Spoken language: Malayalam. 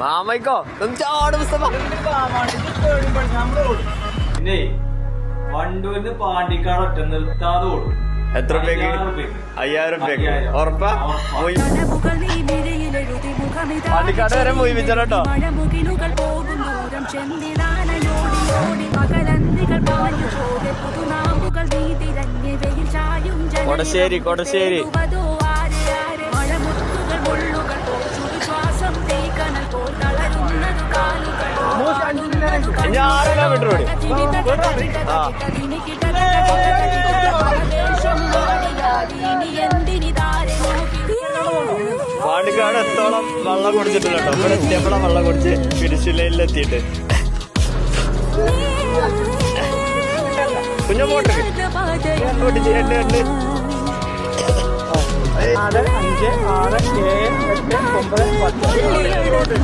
മാമയ്ക്കോ ചാട് പിന്നെ വണ്ടൂരിന്ന് പാണ്ടിക്കാട് ഒറ്റ നിർത്താതെ ഓടും. എത്ര രൂപയ്ക്ക്? 5000 രൂപയ്ക്ക് ഉറപ്പാ? പാണ്ടിക്കാട് വരെ പോയി വിചാരട്ടോ. കൊടശ്ശേരി ഇനി 6 കിലോമീറ്റർ ഓടി. പാണ്ടിക്കാട് എത്തോളം വെള്ളം കുടിച്ചിട്ടില്ല കേട്ടോ. ഇവിടെ എത്തിയപ്പോഴാണ് വെള്ളം കുടിച്ച് പിരിശുലയിലെത്തിയിട്ട് കുഞ്ഞ പോട്ടെ 8 5 6 7 8 9 10